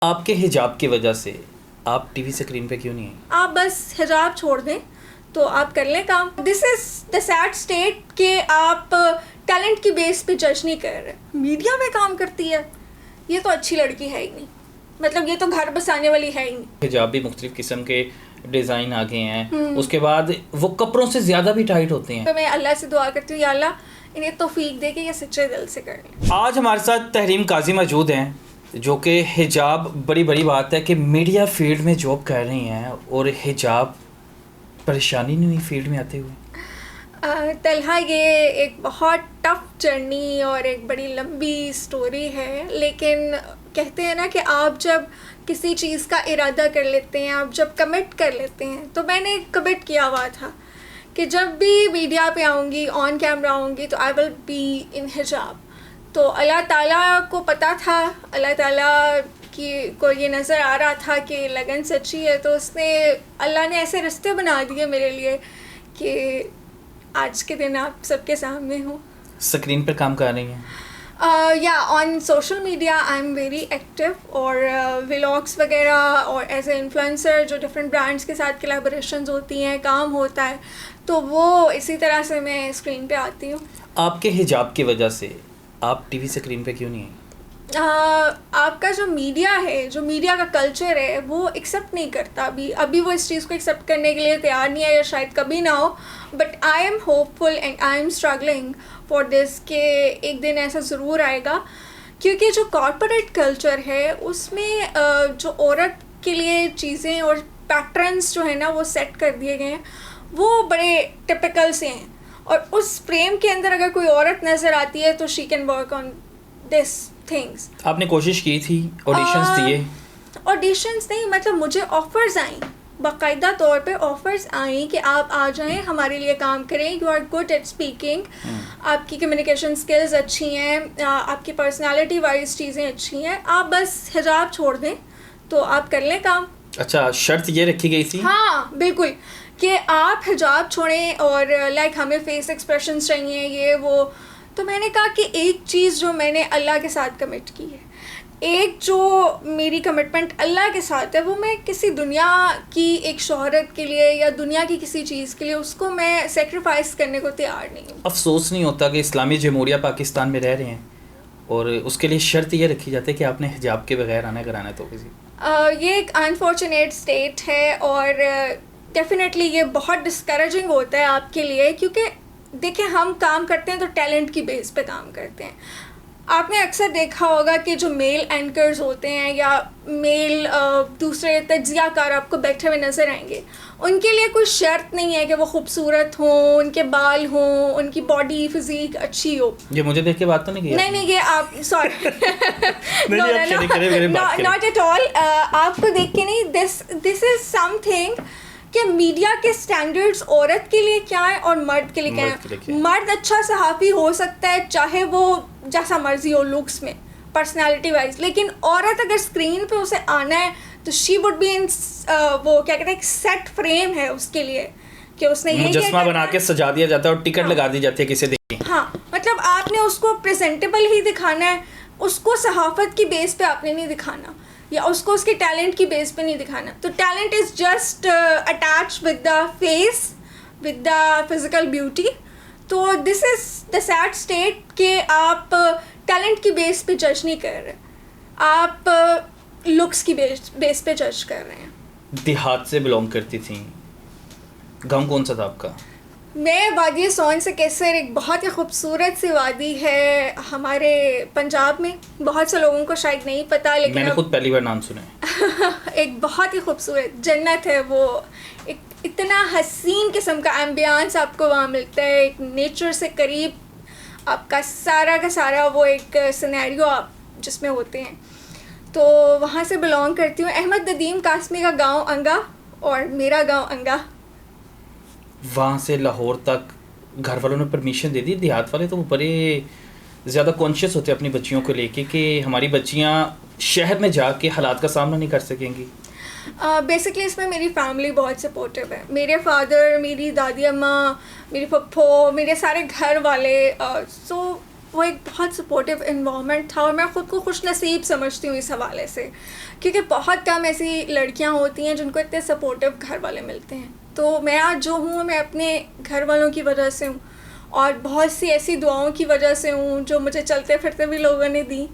آپ کے حجاب کی وجہ سے آپ ٹی وی اسکرین پہ کیوں نہیں ہیں؟ آپ بس حجاب چھوڑ دیں تو آپ کر لیں کام. دس از دا سیڈ اسٹیٹ کہ آپ ٹیلنٹ کی بیس پہ جج نہیں کر رہے. میڈیا میں کام کرتی ہے, یہ تو اچھی لڑکی ہے ہی نہیں, مطلب یہ تو گھر بسانے والی ہے ہی نہیں. حجاب بھی مختلف قسم کے ڈیزائن آ گئے ہیں, اس کے بعد وہ کپڑوں سے زیادہ بھی ٹائٹ ہوتے ہیں. تو میں اللہ سے دعا کرتی ہوں, یا اللہ انہیں توفیق دے کہ یہ سچے دل سے کر لیں. آج ہمارے ساتھ تحریم قاضی موجود ہیں, جو کہ حجاب بڑی بات ہے کہ میڈیا فیلڈ میں جاب کر رہی ہیں, اور حجاب پریشانی نہیں ہوئی فیلڈ میں آتے ہوئے؟ طلحہ یہ ایک بہت ٹف جرنی اور ایک بڑی لمبی سٹوری ہے, لیکن کہتے ہیں نا کہ آپ جب کسی چیز کا ارادہ کر لیتے ہیں, آپ جب کمٹ کر لیتے ہیں, تو میں نے کمٹ کیا ہوا تھا کہ جب بھی میڈیا پہ آؤں گی, آن کیمرہ آؤں گی, تو آئی ول بی ان حجاب. تو اللہ تعالیٰ کو پتہ تھا, اللہ تعالیٰ کو یہ نظر آ رہا تھا کہ لگن سچی ہے, تو اس نے اللہ نے ایسے رستے بنا دیے میرے لیے کہ آج کے دن آپ سب کے سامنے ہوں. اسکرین پر کام کر رہی ہیں؟ یا on social media I am very active, اور ولاگس وغیرہ, اور ایز اے انفلوئنسر جو ڈفرینٹ برانڈس کے ساتھ کلیبوریشنز ہوتی ہیں, کام ہوتا ہے, تو وہ اسی طرح سے میں اسکرین پہ آتی ہوں. آپ کے حجاب کی وجہ سے آپ ٹی وی اسکرین پہ کیوں نہیں ہیں؟ آپ کا جو میڈیا ہے, جو میڈیا کا کلچر ہے, وہ ایکسیپٹ نہیں کرتا. ابھی وہ اس چیز کو ایکسیپٹ کرنے کے لیے تیار نہیں ہے, یا شاید کبھی نہ ہو. But I am hopeful and I am struggling for this کہ ایک دن ایسا ضرور آئے گا, کیونکہ جو کارپوریٹ کلچر ہے اس میں جو عورت کے لیے چیزیں اور پیٹرنس جو ہے نا وہ سیٹ کر دیے گئے ہیں, وہ بڑے ٹپیکل سے ہیں, اور اس فریم کے اندر اگر کوئی عورت نظر آتی ہے تو she can work on this things. آپ نے کوشش کی تھی, آڈیشنز دیے؟ آڈیشنز نہیں, مطلب مجھے آفرز آئیں, باقاعدہ طور پہ آفرز آئیں کہ آپ آ جائیں, ہمارے لیے کام کریں, you are good at speaking, آپ کی کمیونیکیشن اسکلز اچھی ہیں, آپ کی پرسنالٹی وائز چیزیں اچھی ہیں, آپ بس حجاب چھوڑ دیں تو آپ کر لیں کام. اچھا, شرط یہ رکھی گئی تھی؟ ہاں بالکل, کہ آپ حجاب چھوڑیں, اور لائک ہمیں فیس ایکسپریشنز چاہیے, یہ وہ. تو میں نے کہا کہ ایک چیز جو میں نے اللہ کے ساتھ کمٹ کی ہے, ایک جو میری کمٹمنٹ اللہ کے ساتھ ہے, وہ میں کسی دنیا کی ایک شہرت کے لیے یا دنیا کی کسی چیز کے لیے اس کو میں سیکریفائس کرنے کو تیار نہیں ہوں. افسوس نہیں ہوتا کہ اسلامی جمہوریہ پاکستان میں رہ رہے ہیں اور اس کے لیے شرط یہ رکھی جاتی ہے کہ آپ نے حجاب کے بغیر آنا کرانا ہے؟ تو کسی یہ ایک انفارچونیٹ اسٹیٹ ہے, اور ڈیفینیٹلی یہ بہت ڈسکریجنگ ہوتا ہے آپ کے لیے, کیونکہ دیکھیں ہم کام کرتے ہیں تو ٹیلنٹ کی بیس پہ کام کرتے ہیں. آپ نے اکثر دیکھا ہوگا کہ جو میل اینکرز ہوتے ہیں یا میل دوسرے تجزیہ کار آپ کو بیٹھے ہوئے نظر آئیں گے, ان کے لیے کوئی شرط نہیں ہے کہ وہ خوبصورت ہوں, ان کے بال ہوں, ان کی باڈی فزیک اچھی ہو. یہ مجھے دیکھ کے بات تو نہیں کی؟ نہیں, یہ آپ سوری ناٹ ایٹ آل, آپ کو دیکھ کے نہیں. دس از سم تھنگ کہ میڈیا کے اسٹینڈرڈس عورت کے لیے کیا ہے اور مرد کے لیے کیا ہے. مرد اچھا صحافی ہو سکتا ہے چاہے وہ جیسا مرضی ہو لکس میں, پرسنالٹی وائز, لیکن عورت اگر اسکرین پہ اسے آنا ہے تو شی وڈ بی ان وہ کیا کہتے ہیں ایک سیٹ فریم ہے اس کے لیے, کہ اس نے یہ مجسمہ بنا کے سجا دیا جاتا ہے اور ٹکٹ لگا دی جاتی ہے کسی دیکھیں. ہاں, مطلب آپ نے اس کو پریزنٹیبل ہی دکھانا ہے, اس کو صحافت کی بیس پہ آپ نے نہیں دکھانا, یا اس کو اس کے ٹیلنٹ کی بیس پہ نہیں دکھانا. تو talent is just attach with the face, with the physical beauty. تو this is the sad state کہ آپ ٹیلنٹ کی بیس پہ جج نہیں کر رہے, آپ لکس کی بیس پہ جج کر رہے ہیں. دیہات سے بلونگ کرتی تھیں, گاؤں کون سا تھا آپ کا؟ میں وادی سون سے کیسر, ایک بہت ہی خوبصورت سی وادی ہے ہمارے پنجاب میں, بہت سے لوگوں کو شاید نہیں پتا, لیکن میں نے خود پہلی بار نام سنا ہے. ایک بہت ہی خوبصورت جنت ہے وہ, ایک اتنا حسین قسم کا ایمبیانس آپ کو وہاں ملتا ہے, ایک نیچر سے قریب آپ کا سارا وہ ایک سینیریو آپ جس میں ہوتے ہیں. تو وہاں سے بلونگ کرتی ہوں. احمد ندیم قاسمی کا گاؤں انگا اور میرا گاؤں انگا. وہاں سے لاہور تک گھر والوں نے پرمیشن دے دی؟ دیہات والے تو وہ بڑے زیادہ کانشیس ہوتے ہیں اپنی بچیوں کو لے کے کہ ہماری بچیاں شہر میں جا کے حالات کا سامنا نہیں کر سکیں گی. بیسکلی اس میں میری فیملی بہت سپورٹیو ہے. میرے فادر, میری دادی اماں, میری پھپھو, میرے سارے گھر والے, سو وہ ایک بہت سپورٹیو انوائرمنٹ تھا، اور میں خود کو خوش نصیب سمجھتی ہوں اس حوالے سے، کیونکہ بہت کم ایسی لڑکیاں ہوتی ہیں جن کو اتنے سپورٹیو گھر والے ملتے ہیں. تو میں آج جو ہوں میں اپنے گھر والوں کی وجہ سے ہوں، اور بہت سی ایسی دعاؤں کی وجہ سے ہوں جو مجھے چلتے پھرتے بھی لوگوں نے دی،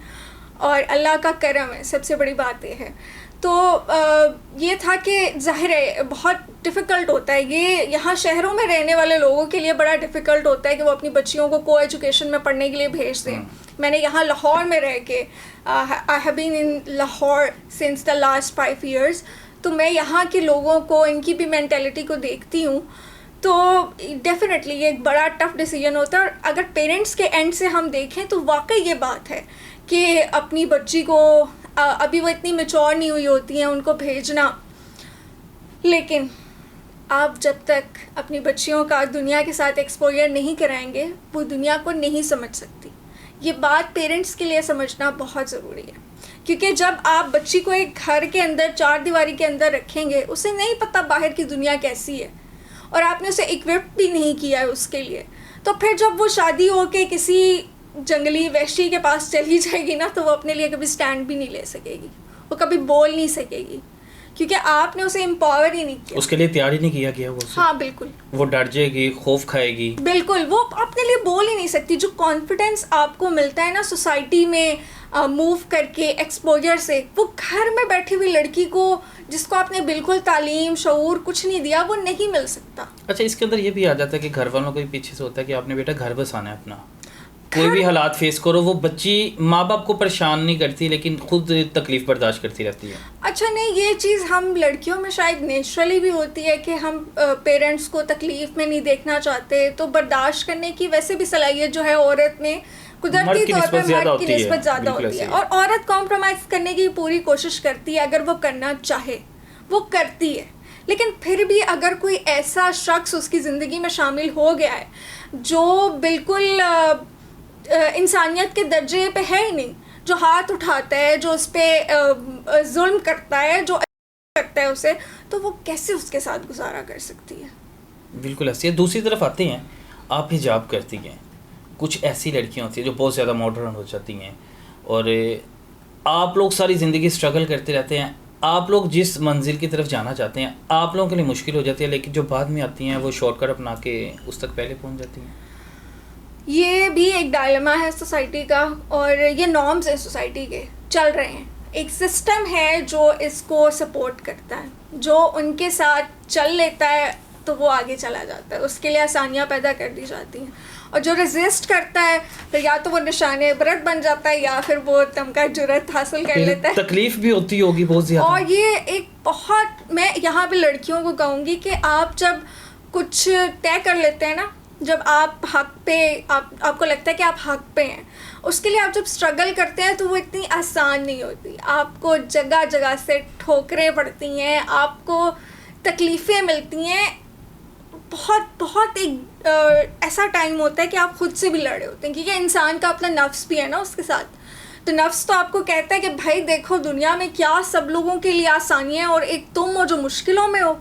اور اللہ کا کرم ہے، سب سے بڑی بات یہ ہے. تو یہ تھا کہ ظاہر ہے بہت ڈیفیکلٹ ہوتا ہے یہ، یہاں شہروں میں رہنے والے لوگوں کے لیے بڑا ڈیفیکلٹ ہوتا ہے کہ وہ اپنی بچیوں کو ایجوکیشن میں پڑھنے کے لیے بھیج دیں. میں نے یہاں لاہور میں رہ کے I have been in Lahore since the last 5 years، تو میں یہاں کے لوگوں کو، ان کی بھی مینٹیلٹی کو دیکھتی ہوں. تو ڈیفینیٹلی یہ ایک بڑا ٹف ڈیسیجن ہوتا ہے، اور اگر پیرنٹس کے اینڈ سے ہم دیکھیں تو واقعی یہ بات ہے کہ اپنی بچی کو، ابھی وہ اتنی میچور نہیں ہوئی ہوتی ہیں، ان کو بھیجنا، لیکن آپ جب تک اپنی بچیوں کا دنیا کے ساتھ ایکسپوجر نہیں کرائیں گے وہ دنیا کو نہیں سمجھ سکتی. یہ بات پیرنٹس کے لیے سمجھنا بہت ضروری ہے، کیونکہ جب آپ بچی کو ایک گھر کے اندر 4 دیواری کے اندر رکھیں گے، اسے نہیں پتہ باہر کی دنیا کیسی ہے، اور آپ نے اسے اکوپ بھی نہیں کیا ہے اس کے لیے، تو پھر جب وہ شادی ہو کے کسی جنگلی وحشی کے پاس چلی جائے گی نا، تو وہ اپنے لیے کبھی سٹینڈ بھی نہیں لے سکے گی، وہ کبھی بول نہیں سکے گی، کیونکہ آپ نے اسے امپاور ہی نہیں کیا، اس کے لیے تیار ہی نہیں کیا گیا. وہ ہاں بالکل، وہ ڈر جائے گی، خوف کھائے گی، بالکل وہ اپنے لیے بول ہی نہیں سکتی. جو کانفیڈنس آپ کو ملتا ہے نا سوسائٹی میں موو کر کے ایکسپوجر سے، وہ گھر میں بیٹھی ہوئی لڑکی کو جس کو آپ نے بالکل تعلیم شعور کچھ نہیں دیا وہ نہیں مل سکتا. اچھا اس کے اندر یہ بھی آ جاتا ہے کہ گھر والوں کو بھی پیچھے سے ہوتا ہے کہ آپ نے بیٹا گھر بسانا ہے اپنا، کوئی بھی حالات فیس کرو. وہ بچی ماں باپ کو پریشان نہیں کرتی لیکن خود تکلیف برداشت کرتی رہتی ہے. اچھا نہیں، یہ چیز ہم لڑکیوں میں شاید نیچرلی بھی ہوتی ہے کہ ہم پیرنٹس کو تکلیف میں نہیں دیکھنا چاہتے، تو برداشت کرنے کی ویسے بھی صلاحیت جو ہے عورت میں قدرتی طور پر مرد کی نسبت زیادہ ہوتی ہے، اور عورت کمپرومائز کرنے کی پوری کوشش کرتی ہے اگر وہ کرنا چاہے، وہ کرتی ہے. لیکن پھر بھی اگر کوئی ایسا شخص اس کی زندگی میں شامل ہو گیا ہے جو بالکل انسانیت کے درجے پہ ہے ہی نہیں، جو ہاتھ اٹھاتا ہے، جو اس پہ ظلم کرتا ہے، جو کرتا ہے اسے، تو وہ کیسے اس کے ساتھ گزارا کر سکتی ہے؟ بالکل ایسی ہے. دوسری طرف آتے ہیں، آپ حجاب کرتی ہیں، کچھ ایسی لڑکیاں ہوتی ہیں جو بہت زیادہ ماڈرن ہو جاتی ہیں، اور آپ لوگ ساری زندگی اسٹرگل کرتے رہتے ہیں، آپ لوگ جس منزل کی طرف جانا چاہتے ہیں آپ لوگوں کے لیے مشکل ہو جاتی ہے، لیکن جو بعد میں آتی ہیں وہ شارٹ کٹ اپنا کے اس تک پہلے پہنچ جاتی ہیں. یہ بھی ایک ڈائلما ہے سوسائٹی کا، اور یہ نارمز ہیں سوسائٹی کے چل رہے ہیں. ایک سسٹم ہے جو اس کو سپورٹ کرتا ہے، جو ان کے ساتھ چل لیتا ہے تو وہ آگے چلا جاتا ہے، اس کے لیے آسانیاں پیدا کر دی جاتی ہیں، اور جو ریزسٹ کرتا ہے پھر یا تو وہ نشان عبرت بن جاتا ہے یا پھر وہ تمغہ جرأت حاصل کر لیتا ہے. تکلیف بھی ہوتی ہوگی بہت زیادہ. اور یہ ایک بہت، میں یہاں پہ لڑکیوں کو کہوں گی کہ آپ جب کچھ طے کر لیتے ہیں نا، جب آپ حق پہ، آپ کو لگتا ہے کہ آپ حق پہ ہیں، اس کے لیے آپ جب اسٹرگل کرتے ہیں تو وہ اتنی آسان نہیں ہوتی. آپ کو جگہ جگہ سے ٹھوکریں پڑتی ہیں، آپ کو تکلیفیں ملتی ہیں، بہت بہت ایک ایسا ٹائم ہوتا ہے کہ آپ خود سے بھی لڑے ہوتے ہیں، کیونکہ انسان کا اپنا نفس بھی ہے نا اس کے ساتھ. تو نفس تو آپ کو کہتا ہے کہ بھائی دیکھو دنیا میں کیا سب لوگوں کے لیے آسانی ہے اور ایک تم ہو جو مشکلوں میں ہو.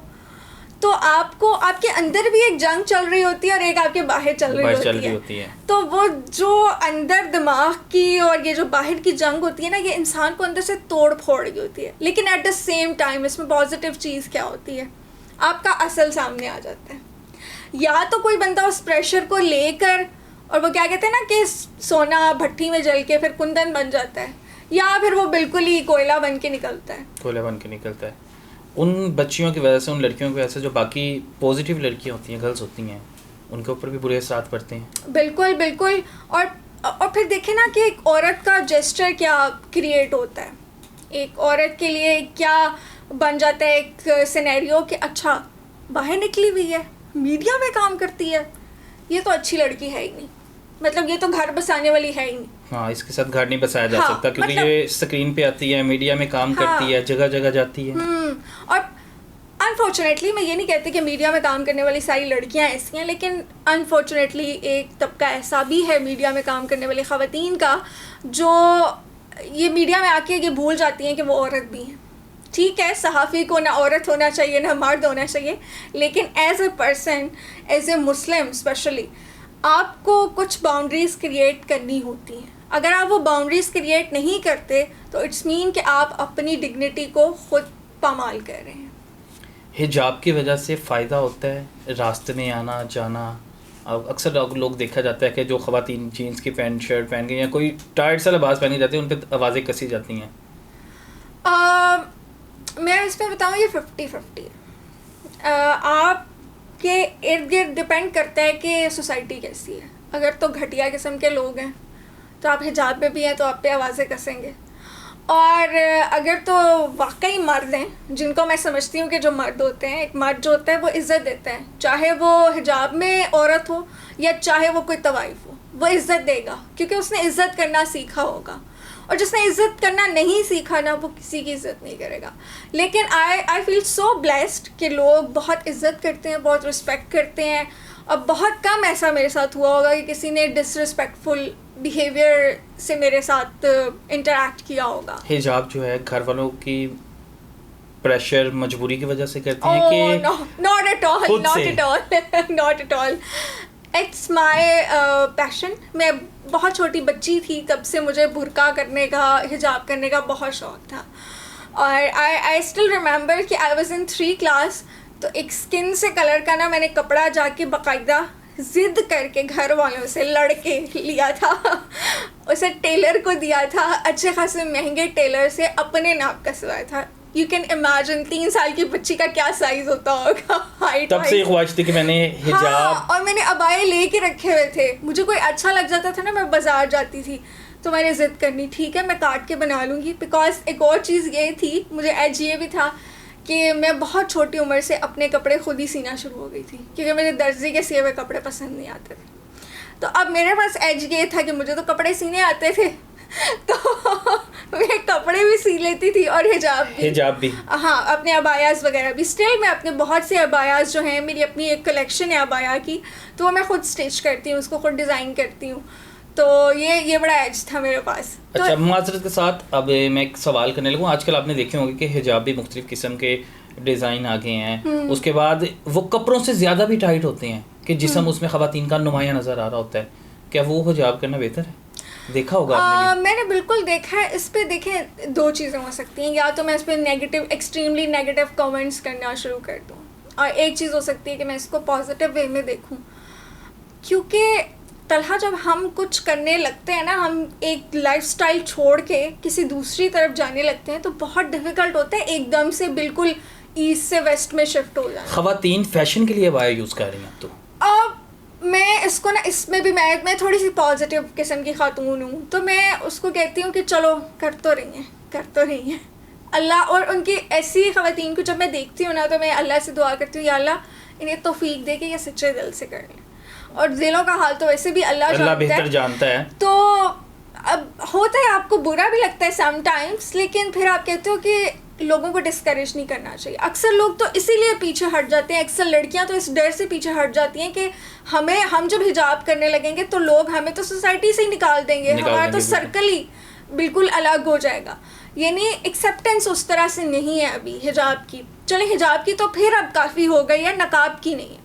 تو آپ کو، آپ کے اندر بھی ایک جنگ چل رہی ہوتی ہے اور ایک آپ کے باہر چل رہی ہوتی ہے. تو وہ جو اندر دماغ کی اور یہ جو باہر کی جنگ ہوتی ہے نا، یہ انسان کو اندر سے توڑ پھوڑ رہی ہوتی ہے. لیکن ایٹ دا سیم ٹائم اس میں پازیٹیو چیز کیا ہوتی ہے، آپ کا اصل سامنے آ جاتا ہے. یا تو کوئی بندہ اس پریشر کو لے کر، اور وہ کیا کہتے ہیں نا کہ سونا بھٹی میں جل کے پھر کندن بن جاتا ہے، یا پھر وہ بالکل ہی کوئلہ بن کے نکلتا ہے. ان بچیوں کی وجہ سے، ان لڑکیوں کی وجہ سے جو باقی پازیٹیو لڑکیاں ہوتی ہیں، گرلز ہوتی ہیں، ان کے اوپر بھی برے اثرات پڑتے ہیں. بالکل بالکل. اور پھر دیکھیں نا کہ ایک عورت کا جیسچر کیا کریٹ ہوتا ہے، ایک عورت کے لیے کیا بن جاتا ہے ایک سینیریو کہ اچھا باہر نکلی ہوئی ہے، میڈیا میں کام کرتی ہے، یہ تو اچھی لڑکی ہے ہی نہیں، مطلب یہ تو گھر بسانے والی ہے ہی نہیں. ہاں، اس کے ساتھ گھر نہیں بسایا جا سکتا، کیونکہ یہ اسکرین پہ آتی ہے، میڈیا میں کام کرتی ہے، جگہ جگہ جاتی ہے. اور انفارچونیٹلی میں یہ نہیں کہتی کہ میڈیا میں کام کرنے والی ساری لڑکیاں ایسی ہیں، لیکن انفارچونیٹلی ایک طبقہ ایسا بھی ہے میڈیا میں کام کرنے والی خواتین کا جو یہ میڈیا میں آ کے یہ بھول جاتی ہیں کہ وہ عورت بھی ہیں. ٹھیک ہے، صحافی کو نہ عورت ہونا چاہیے نہ مرد ہونا چاہیے، لیکن as a person, as a Muslim specially, آپ کو کچھ باؤنڈریز کریٹ کرنی ہوتی ہیں. اگر آپ وہ باؤنڈریز کریٹ نہیں کرتے تو اٹس مین کہ آپ اپنی ڈگنیٹی کو خود پامال کر رہے ہیں. حجاب کی وجہ سے فائدہ ہوتا ہے راستے میں آنا جانا؟ اکثر لوگ دیکھا جاتا ہے کہ جو خواتین جینس کی پینٹ شرٹ پہن کے یا کوئی ٹائٹ سا لباس پہنی جاتی ہے ان پہ آوازیں کسی جاتی ہیں. میں اس پہ بتاؤں یہ 50-50 ہے. آپ کے ارد گرد ڈپینڈ کرتا ہے کہ سوسائٹی کیسی ہے. اگر تو گھٹیا قسم کے لوگ ہیں تو آپ حجاب پہ بھی ہیں تو آپ پہ آوازیں کسیں گے. اور اگر تو واقعی مرد ہیں جن کو میں سمجھتی ہوں کہ جو مرد ہوتے ہیں, ایک مرد جو ہوتا ہے وہ عزت دیتا ہے, چاہے وہ حجاب میں عورت ہو یا چاہے وہ کوئی طوائف ہو, وہ عزت دے گا کیونکہ اس نے عزت کرنا سیکھا ہوگا. اور جس نے عزت کرنا نہیں سیکھا نا وہ کسی کی عزت نہیں کرے گا. لیکن آئی فیل سو بلیسڈ کہ لوگ بہت عزت کرتے ہیں, بہت رسپیکٹ کرتے ہیں. اب بہت کم ایسا میرے ساتھ ہوا ہوگا کہ کسی نے ڈس رسپیکٹفل بیہیویئر سے میرے ساتھ انٹریکٹ کیا ہوگا. حجاب جو ہے گھر والوں کی پریشر مجبوری کی وجہ سے کرتی ہیں کہ not at all it's my passion. میں بہت چھوٹی بچی تھی تب سے مجھے برقع کرنے کا, حجاب کرنے کا بہت شوق تھا. اور آئی اسٹل ریممبر کہ آئی واز ان 3 کلاس, تو ایک اسکن سے کلر کا نا میں نے کپڑا جا کے باقاعدہ ضد کر کے گھر والوں سے لڑ کے لیا تھا. اسے ٹیلر کو دیا تھا, اچھے خاصے مہنگے ٹیلر سے اپنے ناپ کسوایا تھا. یو کین امیجن 3 سال کی بچی کا کیا سائز ہوتا ہوگا, ہائٹ. تب سے خواہش تھی کہ میں نے حجاب, اور میں نے عبائے لے کے رکھے ہوئے تھے. مجھے کوئی اچھا لگ جاتا تھا نا, میں بازار جاتی تھی تو میں نے ضد کرنی, ٹھیک ہے میں کاٹ کے بنا لوں گی. بیکاز ایک اور چیز یہ تھی, مجھے ایج یہ بھی تھا کہ میں بہت چھوٹی عمر سے اپنے کپڑے خود ہی سینا شروع ہو گئی تھی کیونکہ مجھے درزی کے سیے ہوئے کپڑے پسند نہیں آتے تھے. تو اب میرے پاس ایج یہ تھا کہ مجھے تو کپڑے سینے آتے تھے تو میں کپڑے بھی سی لیتی تھی اور حجاب بھی. ہاں, اپنے عبایاز وغیرہ بھی. اسٹل میں اپنے بہت سے عبایاز جو ہیں, میری اپنی ایک کلیکشن ہے عبایا کی, تو وہ میں خود اسٹچ کرتی ہوں, اس کو خود ڈیزائن کرتی ہوں. تو یہ بڑا ایج تھا میرے پاس. اچھا, معذرت کے ساتھ اب میں ایک سوال کرنے لگوں. آج کل آپ نے دیکھے ہوں گے کہ حجاب بھی مختلف قسم کے ڈیزائن آ گئے ہیں. اس کے بعد وہ کپڑوں سے زیادہ بھی ٹائٹ ہوتے ہیں کہ جسم اس میں خواتین کا نمایاں نظر آ رہا ہوتا ہے. کیا وہ حجاب کرنا بہتر ہے؟ دیکھا ہوگا آپ نے. میں نے بالکل دیکھا ہے. اس پہ دیکھیں 2 چیزیں ہو سکتی ہیں, یا تو میں اس پہ ایکسٹریملی نیگیٹو کامنٹس کرنا شروع کر دوں, اور ایک چیز ہو سکتی ہے کہ میں اس کو پازیٹیو وے میں دیکھوں. کیونکہ طلحہ جب ہم کچھ کرنے لگتے ہیں نا, ہم ایک لائف اسٹائل چھوڑ کے کسی دوسری طرف جانے لگتے ہیں تو بہت ڈیفیکلٹ ہوتا ہے ایک دم سے بالکل ایسٹ سے ویسٹ میں شفٹ ہو جانا. خواتین فیشن کے لیے وایا یوز کر رہی ہیں. تو میں اس کو نا, اس میں بھی میں تھوڑی سی پازیٹیو قسم کی خاتون ہوں, تو میں اس کو کہتی ہوں کہ چلو کر تو رہی ہیں اللہ. اور ان کی ایسی خواتین کو جب میں دیکھتی ہوں نا تو میں اللہ سے دعا کرتی ہوں, یا اللہ انہیں توفیق دے کہ یہ سچے دل سے کر لیں. اور دلوں کا حال تو ویسے بھی اللہ بہتر جانتا ہے. تو اب ہوتا ہے آپ کو برا بھی لگتا ہے سم ٹائمس, لیکن پھر آپ کہتے ہو کہ لوگوں کو ڈسکریج نہیں کرنا چاہیے. اکثر لوگ تو اسی لیے پیچھے ہٹ جاتے ہیں, اکثر لڑکیاں تو اس ڈر سے پیچھے ہٹ جاتی ہیں کہ ہم جب حجاب کرنے لگیں گے تو لوگ ہمیں تو سوسائٹی سے ہی نکال دیں گے, ہمارا تو سرکل ہی بالکل الگ ہو جائے گا. یعنی ایکسیپٹنس اس طرح سے نہیں ہے ابھی حجاب کی. چلے حجاب کی تو پھر اب کافی ہو گئی ہے, نقاب کی نہیں ہے.